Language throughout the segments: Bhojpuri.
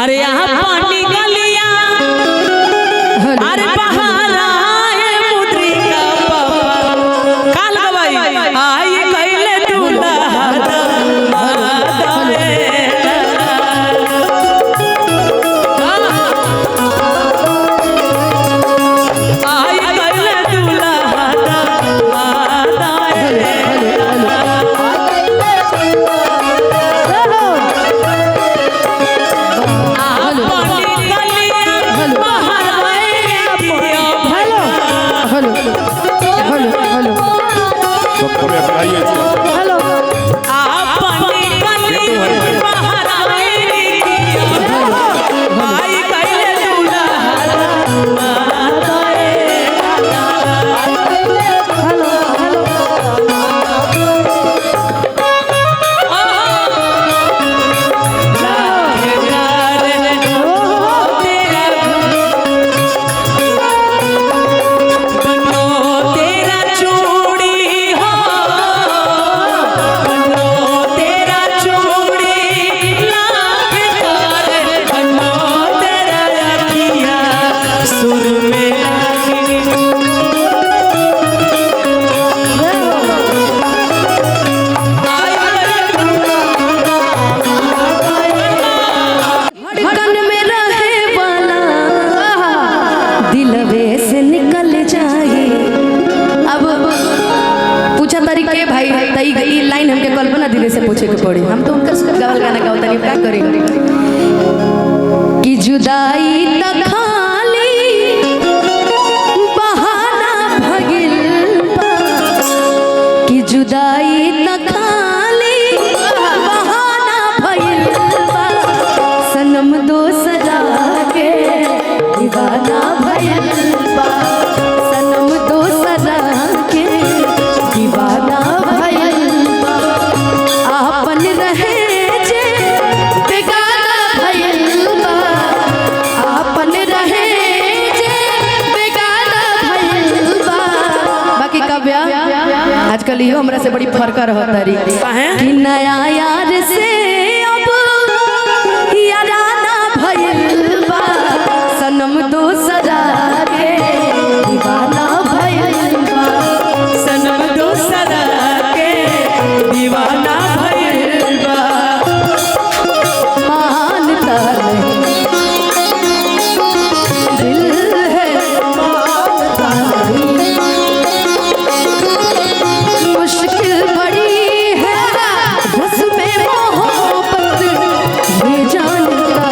अरे यहाँ पानी गलिया अरे बहारा है मुद्रिका पापा काल गवाई आई कैले दूल्हा लाइन हमके कल्पना दिले से पूछे के पड़ी हम तो उनका गवल गाना गावता नहीं क्या करें कि जुदाई त खाली बहाना भगिल कि जुदाई त खाली बहाना भगिल सनम दोसरा के दीवाना भइल सनम दोसरा के दीवाना आजकल यो हमरा से बड़ी फर्क रहता रही कि नया यार से अब याराना भइल बा सनम दोसरा के दीवाना भइल बा सनम दोसरा के दीवाना भइल बा मानता दिल है मानता मुश्किल बड़ी है उसमें मोहब्बत ये जानता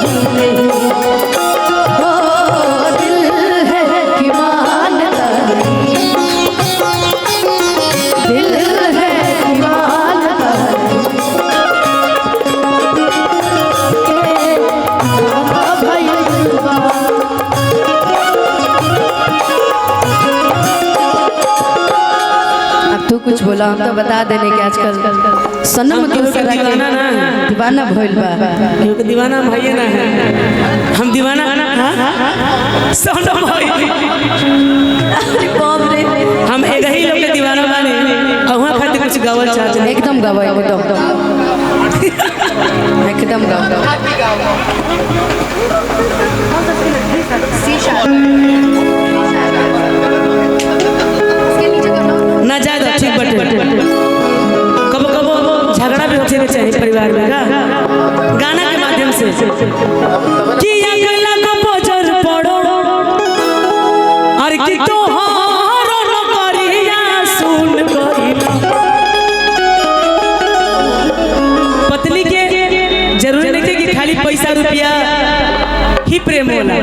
ही नहीं ओ दिल है कि मानता नहीं दिल है कि मानता तू कुछ बोला हम तो बता देने के आजकल सनम दूसरा के दीवाना भइल बा क्योंकि दीवाना भइए ना है हम दीवाना सनम भइल बाप रे हम एक ही लोग के दीवाना बानी और वहां खातिर कुछ गावल चाहते एकदम गावा एकदम गावा ना ज्यादा ठीक बटे कब कब झगड़ा भी होने चाहिए परिवार में गाना के माध्यम से कि अगला को बजर पड़ो और कि तोहारो न करिया सुन करिला पत्नी के जरूरी नहीं कि खाली पैसा रुपया ही प्रेम होला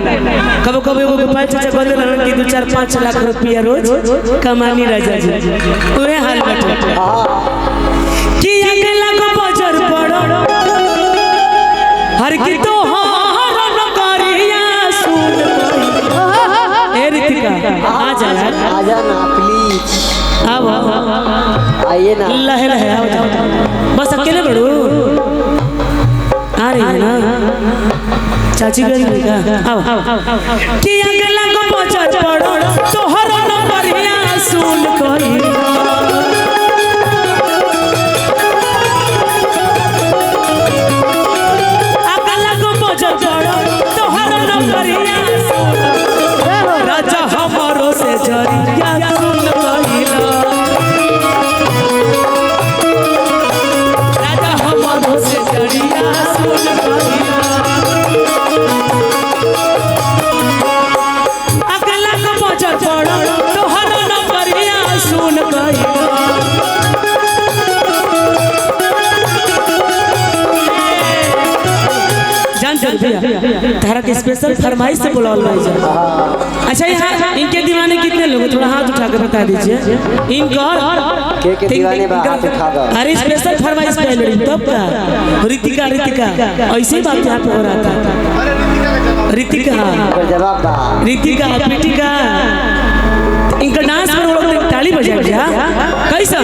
कब कब एगो गोपाल चाचा बोले रहन कि 2-4-5 लाख रुपया रोज कमानी राजा जी ओहे हाल बाटे कि अगला को बजर पड़ो हर की तो हार न करिया सुन ए रितिका आ जा ना प्लीज आओ आइए ना लहे लहे आओ बस अकेले बड़ो आ रही है ना चाची गई का आओ कि अगला को बजर पड़ो तोहर न करिया सुन कहिला अगला को जानते भैया तारा के स्पेशल फरमाइश से बुलावल भाई जा। अच्छा यहाँ इनके दीवाने कितने लोग थोड़ा हाथ उठा के बता दीजिए इनका के दीवाने बा हाथ उठा दो। अरे स्पेशल फरमाइश पहले तब का रितिका ऐसे ही बात यहाँ पे हो रहा था। रितिका पिटिका इनका डांस में वो लोग ताली बजा दिया कैसा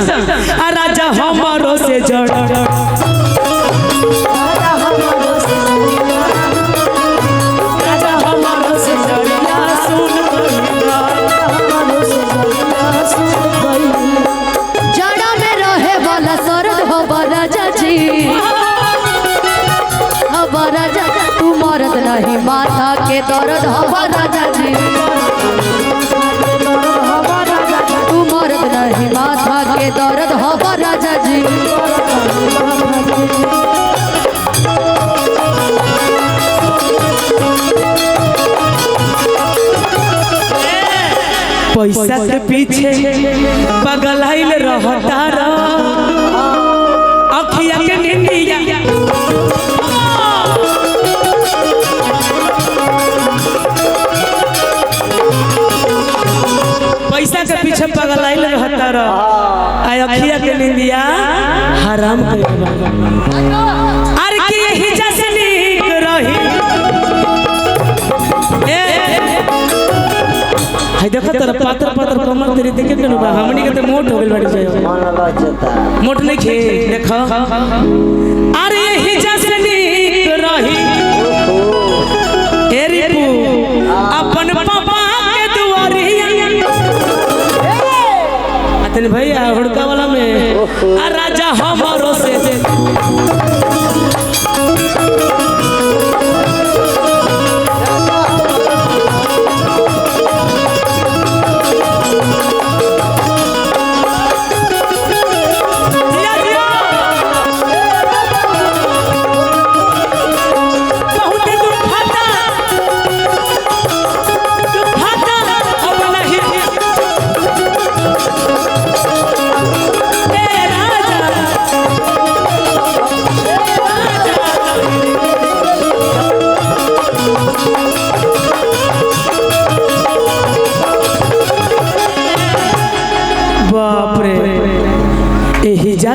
आ राजा हमारो से जड़ जड़ा में रहे वाला सरद हो राजा जी राजा तू मरद नहीं माथा के दर्द हो राजा जी तू मरद नहीं माथा के दर्द हो राजा जी पैसा के पीछे पगलाइल रहता अखिया के निंदिया पैसा के पीछे पगलाइल रहता अखिया के निंदिया हराम अरे की यही जैसे नीक रही देखो तेरा पातर पातर कमर तेरी देखे के बा हमनी के तो मोट हो गेल बाड़ी जाय मन लचता मोट नहीं खे देखो अरे यही जैसे नीक रही ए रिपू अपन पापा के दुआरिया अतन भैया हुड़का वाला में आ राजा हमारो से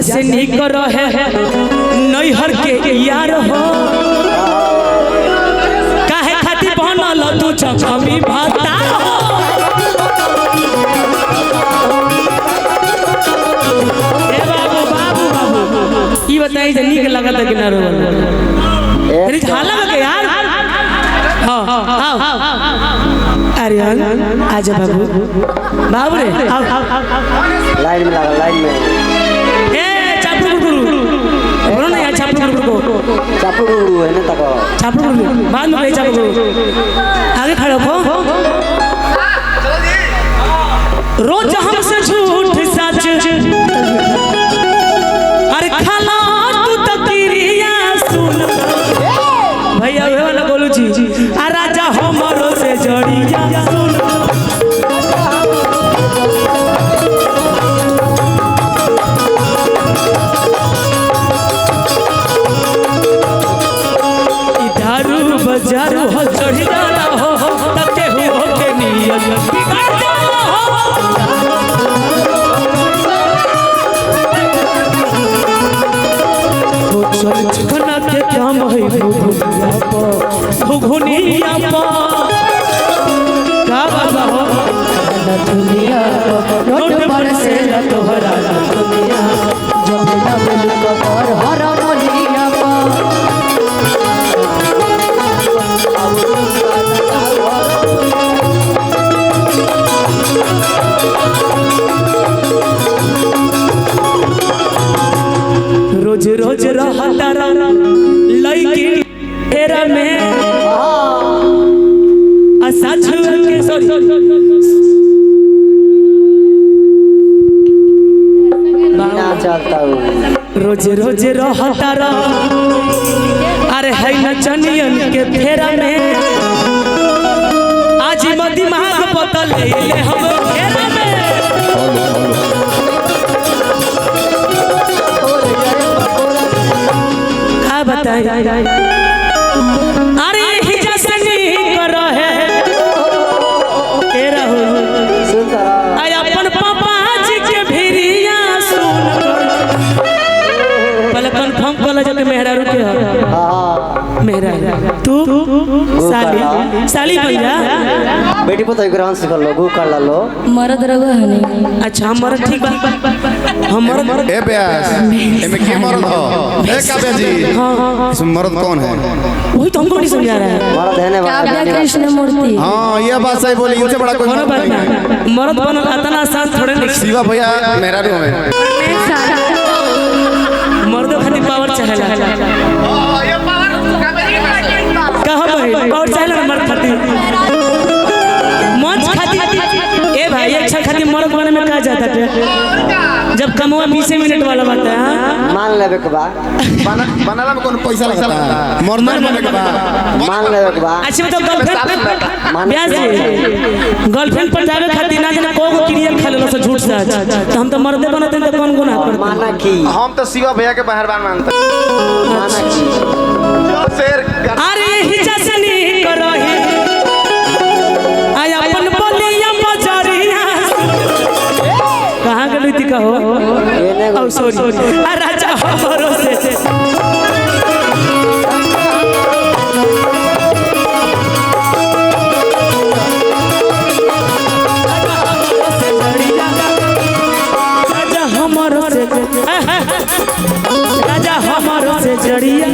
से निक रहे नैहर के यार हो काहे खातिर बनल तू चकमी भाता हो ए बाबू बाबू बाबू ई बताई जे निक लगत कि ना रो अरे झाला के यार हां अरे आजा बाबू बाबू रे लाइन में लगा लाइन में चापड़ू है ना तको चापड़ू बाद में चापड़ू आगे खड़े हो रोज हमसे झूठ सच अरे खाला तू तकरिया सुन भैया वे वाला बोलू जी आ राजा हमरो से जड़िया सुन बजारू हो चढ़ी जाना हो तके हो के नियत बिगड़ जाना हो चल चिकना के काम है घुघुनिया पा का बाबा हो दुनिया नोट पर से तोहरा दुनिया जब ना बोल कर हर मोलिया पा रोज रोज रहता लईकी तेरा में सच के सॉरी चलता हूँ रोज रोज रहता अरे है नचनियन के फेरा में आज दिमाग बदल ले हम फेरा में बताए साली साली बन जा। बेटी पता ग्रहण से कर लो गु कर लो मर्द रहुआ हनी। अच्छा हमारा ठीक बा हमारा ए ब्यास एमे के मर्द हो ए काव्या जी इसमें मर्द कौन है? वही तो हमको नहीं समझा रहा है। मर्द है ने काव्या कृष्ण मूर्ति। हां ये बात सही बोली, इनसे बड़ा कोई कोनो मर्द बात नहीं है। ना मर्द बनना इतना आसान थोड़े नहीं। शिवा भैया मेरा भी हमें मर्दों खातिर पावर चाहेला कहाँ भाई पावर चाहेला मर्द खातिर मंच खातिर ए भाई अच्छा खातिर मर्द बने में कहा जाता है जब कमवा 20 मिनट वाला बात है। हाँ मान लेबे के बा बनाला में कौन पैसा लगता है? मर्द बने के बाद मान लेबे के बा। अच्छा मतलब गर्लफ्रेंड ब्यास जी गर्लफ्रेंड पर जावे खातिर ना जाने को क्रिया खा लेलो से झूठ सच तो हम तो मर्दे बनते हैं तो कौन गुनाह करते माना की हम तो शिवा भैया के बाहरबान मानते हैं। माना की शेर अरे ही जसनी करो ही आय अपन बलिया बजरिया कहां गई थी कहो ये ने सॉरी राजा हमरो से राजा हमरो से जड़िया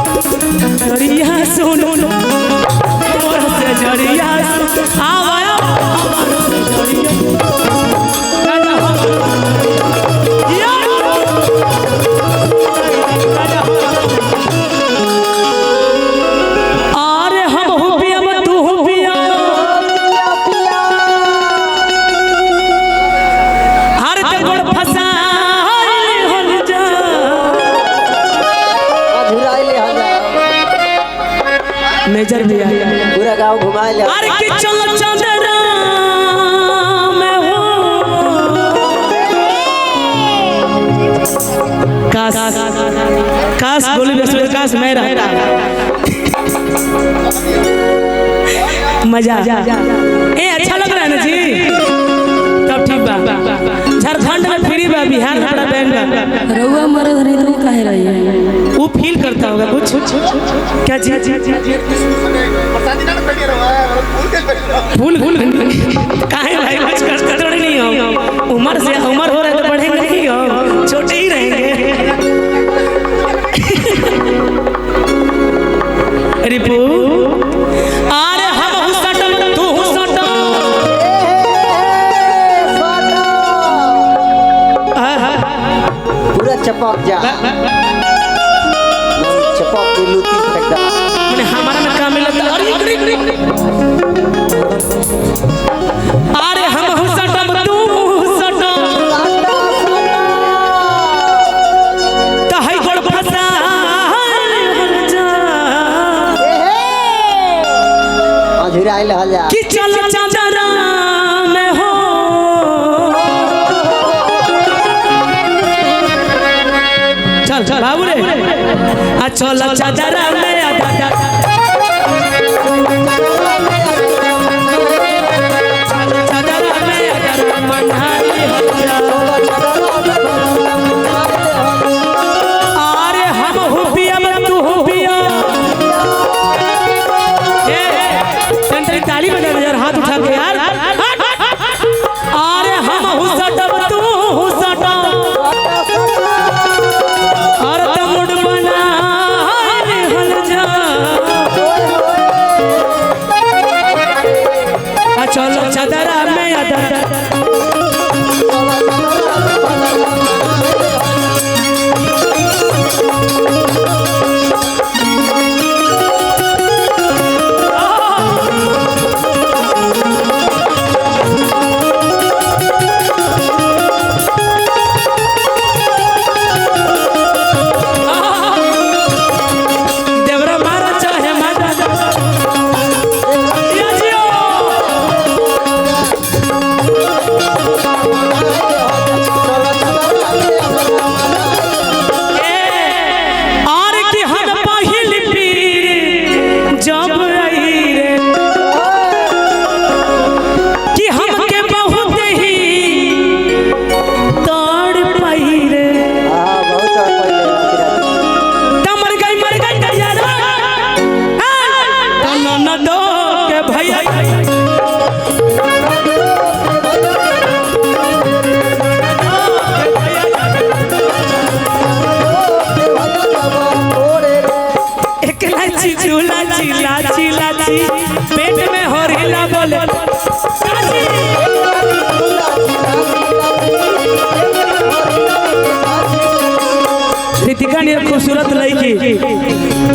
जड़िया सुनो हमरो से जड़िया आवाया हमरो से जड़िया राजा अरे हम हो पिया मत तू हो पिया हर ते गोड़ फसा हल जा अधूरा ले आ जा मेजर भी आया पूरा गांव घुमा ले अरे कि चल चंदरा मैं हो काश काश बोली बस काश मैं रहता मजा ए अच्छा लग रहा है ना जी तब ठीक बा झारखंड में फ्री बा बिहार में बड़ा बैंड बा रहुआ मर्द हनी तो काहे रही है? वो फील करता होगा कुछ क्या चीज फूल फूल काहे भाई कुछ कष्ट थोड़ी नहीं हो उम्र से उम्र हो रहा है तो बढ़ेंगे नहीं हो छोटे ही रहेंगे। रिपू अरे हम हुसटम तू हुसटम पूरा चपक जा चपक की लूटी फेंक दे मैंने हमारा में काम मिला था अरे हम हुसटम तू हुसटम तो है गोड़ फसा अधूरा ले आ जा कि चल चंदरा में हो चल चल बाबू रे आ चल चंदरा में आ दादा चंदरा में आ दादा मनाली हो जा अरे हम हो पिया मत तू हो पिया ए ताली बजा यार हाथ उठा के यार अरे हम हुसटम तू हुसटम और तमुड़ बना रे हल जा काशी पेट में हो रिला बोले काशी रितिका ने खूबसूरत लड़की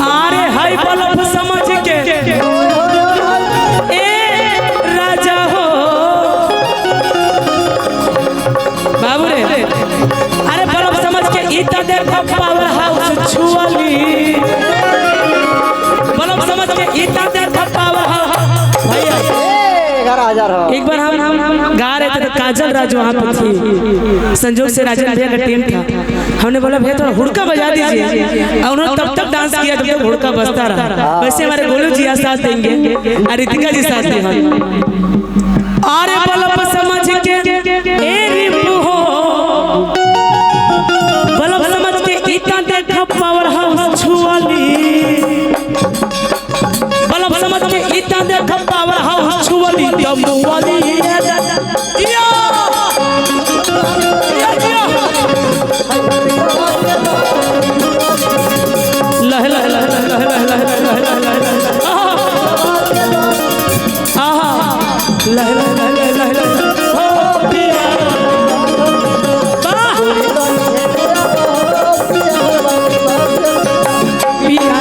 अरे हाय बल्ब समझ के ए राजा हो बाबू रे अरे बल्ब समझ के इतना देखो पावर हाउस छुअली बल्ब समझ के इतना देखो पावर हाउस भैया 11,000 हो। एक बार हम गा रहे थे तो काजल राज वहाँ पर थी संजोग से राजन भैया का टीम था हमने बोला भैया थोड़ा हुड़का बजा दीजिए और उन्होंने तब तक डांस किया जब तक हुड़का बजता रहा वैसे हमारे गोलू जी साथ देंगे और रितिका जी साथ देंगे अरे बल्ब समझ के ए रिपु हो बल्ब समझ के इतना देखा पावर हाउस छुअली बल्ब समझ के इतना देखा पावर हाउस छुअली वाली लह लह लह लह लह लह लह लह लह आहा लह लह लह लह लह हो पिया पिया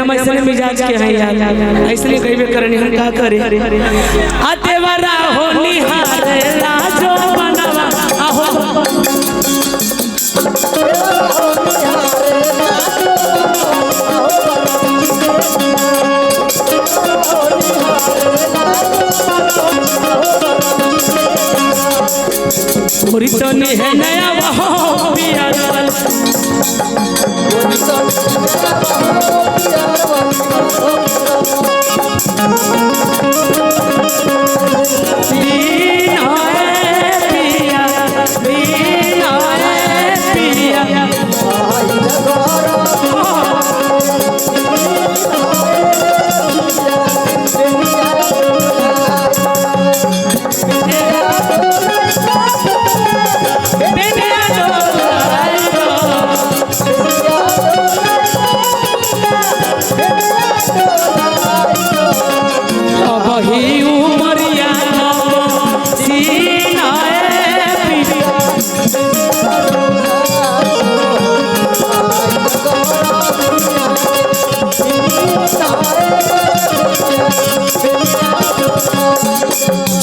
हम ऐसे मिजाज के हैं यार ऐसे कहीं करनी हम का करे अतेवरा हो निहारे लाजो बनवा आहो पूरी तो नहीं है नया वो पिया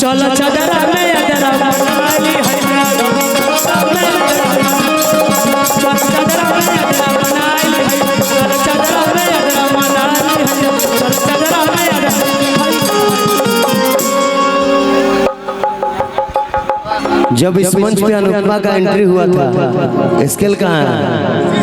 चलो चदरा में अदरा बनाली है चदरा में अदरा बनाली है चदरा में अदरा बनाली है चदरा में जब इस मंच पे अनुपमा का एंट्री हुआ था स्केल कहाँ है